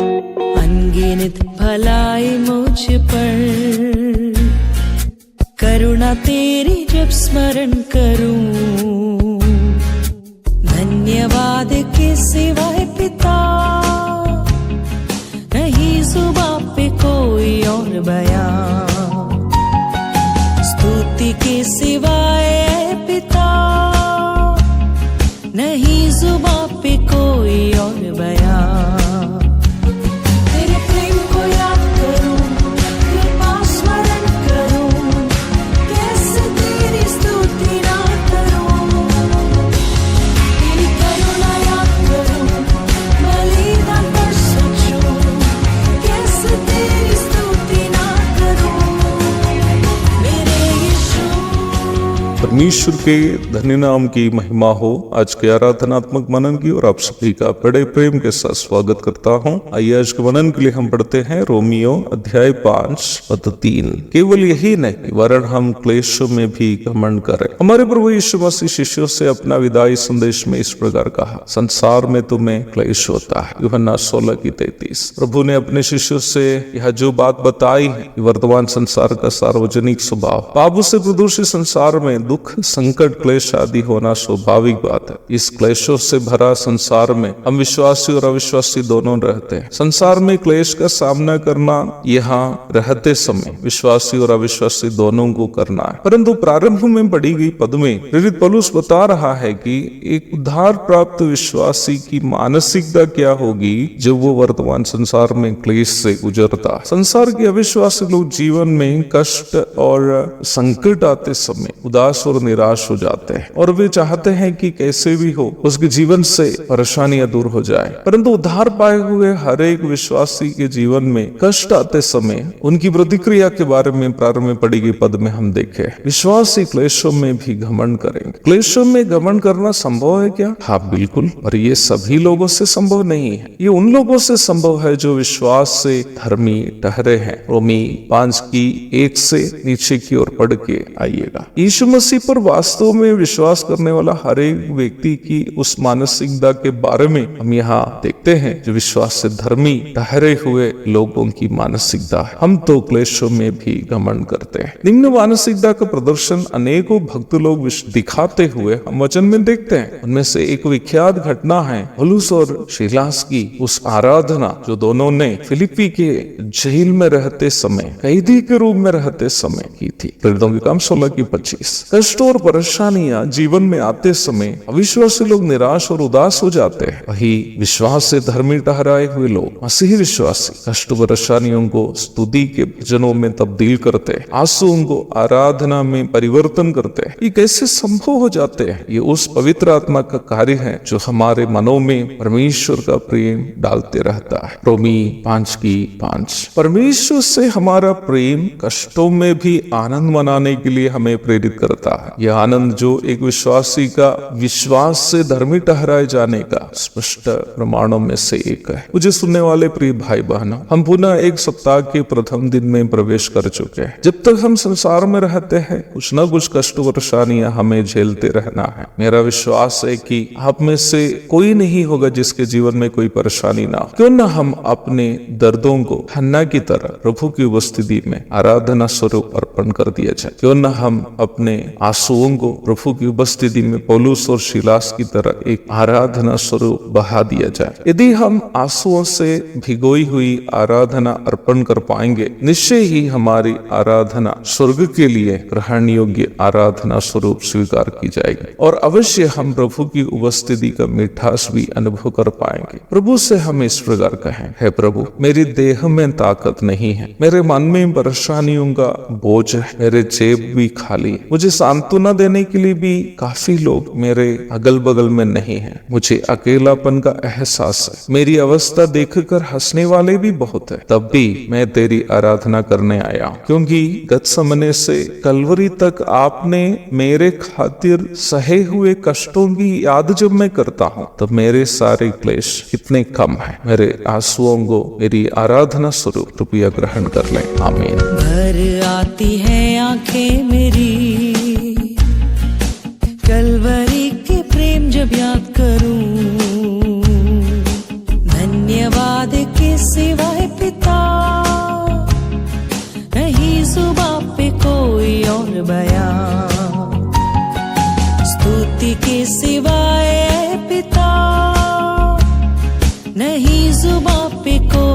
अनगिनत भलाई मुझ पर, करुणा तेरी जब स्मरण करूं, धन्यवाद के सिवाय पिता, नहीं जुबां पे कोई और बयां, स्तुति के सिवाय पिता, नहीं जुबां पे कोई और बयां। तेरे प्रेम को याद करूं, कृपा स्मरण करूं, कैसे तेरी स्तुति ना करूं। तेरी करुणा याद करूं, बलिदान पर सोचूं, कैसे तेरी स्तुति ना करूं। मेरे यीशु। परमेश्वर के धन्य नाम की महिमा हो। आज के आराधनात्मक मनन की और आप सभी का बड़े प्रेम के साथ स्वागत करता हूं। आइए आज के मनन के लिए हम पढ़ते हैं रोमियो अध्याय 5 पद 3। केवल यही नहीं वरन हम क्लेशों में भी घमंड करें। हमारे प्रभु यीशु मसीह शिष्यों से अपना विदाई संदेश में इस प्रकार कहा, संसार में तुम्हें क्लेश होता है। यूहन्ना 16:33। प्रभु ने अपने शिष्यों से यह जो बात बताई है, वर्तमान संसार का सार्वजनिक स्वभाव, पापों से प्रदूषित संसार में दुख, संकट, क्लेश आदि होना स्वाभाविक बात है। इस क्लेशों से भरा संसार में हम विश्वासी और अविश्वासी दोनों रहते हैं। संसार में क्लेश का सामना करना यहाँ रहते समय विश्वासी और अविश्वासी दोनों को करना है। परंतु प्रारंभ में पढ़ी गई पद में प्रेरित पौलुस बता रहा है कि एक उद्धार प्राप्त विश्वासी की मानसिकता क्या होगी जब वो वर्तमान संसार में क्लेश से गुजरता। संसार के अविश्वासी लोग जीवन में कष्ट और संकट आते समय उदास और निराश हो जाते हैं और वे चाहते हैं कि कैसे भी हो उसके जीवन से परेशानियां दूर हो जाए। परंतु उद्धार पाए हुए हर एक विश्वासी के जीवन में कष्ट आते समय उनकी प्रतिक्रिया के बारे में प्रारंभ में पढ़ी गई पद में हम देखे, विश्वासी क्लेशों में भी घमंड करेंगे। क्लेशों में घमंड करना संभव है क्या? हाँ, बिल्कुल। और ये सभी लोगों से संभव नहीं है। ये उन लोगों से संभव है जो विश्वास से धर्मी ठहरे हैं। रोमी 5:1 से नीचे की ओर पढ़ के आइएगा। यीशु मसीह पर वास्तव में विश्वास करने वाला हर एक व्यक्ति की उस मानसिकता के बारे में हम यहाँ देखते हैं जो विश्वास से धर्मी ठहरे हुए लोगों की मानसिकता है। हम तो क्लेशों में भी घमंड करते हैं। निम्न मानसिकता का प्रदर्शन अनेकों भक्त लोग दिखाते हुए हम वचन में देखते हैं। उनमें से एक विख्यात घटना है पौलुस और सीलास की उस आराधना जो दोनों ने फिलिप्पी के जेल में रहते समय, कैदी के रूप में रहते समय की थी। प्रेरितों के काम 16:25। कष्ट और परेशानियां जीवन में आते समय अविश्वासी लोग निराश और उदास हो जाते हैं। वही विश्वास से धर्मी ठहराए हुए लोग मसीही विश्वासी कष्ट परेशानियों को स्तुति के भजनों में तब्दील करते हैं, आंसुओं को आराधना में परिवर्तन करते हैं। ये कैसे संभव हो जाते हैं? ये उस पवित्र आत्मा का कार्य है जो हमारे मनों में परमेश्वर का प्रेम डालते रहता है। रोमी 5:5। परमेश्वर से हमारा प्रेम कष्टों में भी आनंद मनाने के लिए हमें प्रेरित करता है। यह आनंद जो एक विश्वासी का विश्वास से धर्मी ठहराए जाने का स्पष्ट प्रमाणों में से एक है। मुझे सुनने वाले प्रिय भाई बहनों, हम पुनः एक सप्ताह के प्रथम दिन में प्रवेश कर चुके हैं। जब तक हम संसार में रहते हैं कुछ न कुछ कष्ट परेशानियां हमें झेलते रहना है। मेरा विश्वास है कि आप में से कोई नहीं होगा जिसके जीवन में कोई परेशानी ना हो। क्यों न हम अपने दर्दों को हन्ना की तरह प्रभु की उपस्थिति में आराधना स्वरूप अर्पण कर दिया जाए। क्यों न हम अपने आंसुओं को प्रभु की उपस्थिति में पौलुस और सीलास की तरह एक आराधना स्वरूप बहा दिया जाए। यदि हम आंसुओं से भिगोई हुई आराधना अर्पण कर पाएंगे, निश्चय ही हमारी आराधना स्वर्ग के लिए ग्रहण योग्य आराधना स्वरूप स्वीकार की जाएगी और अवश्य हम प्रभु की उपस्थिति का मिठास भी अनुभव कर पाएंगे। प्रभु से हम इस प्रकार कहें, हे प्रभु, मेरी देह में ताकत नहीं है, मेरे मन में परेशानियों का बोझ है, मेरे जेब भी खाली है, मुझे सांत्वना देने के लिए भी काफी लोग मेरे अगल बगल में नहीं हैं, मुझे अकेलापन का एहसास है, मेरी अवस्था देखकर हंसने वाले भी बहुत है, तब भी मैं तेरी आराधना करने आया हूँ, क्योंकि गतसमने से कलवरी तक आपने मेरे खातिर सहे हुए कष्टों की याद जब मैं करता हूँ तब मेरे सारे क्लेश कितने कम है। मेरे आंसुओं को मेरी आराधना स्वरूप कृपया ग्रहण कर ले। आमीन। भर आती है आंखें मेरी कलवरी के प्रेम जब याद करूं, धन्यवाद के सिवाय पिता, नहीं जुबां पे कोई और बयां, स्तुति के सिवाय पिता, नहीं जुबां पे कोई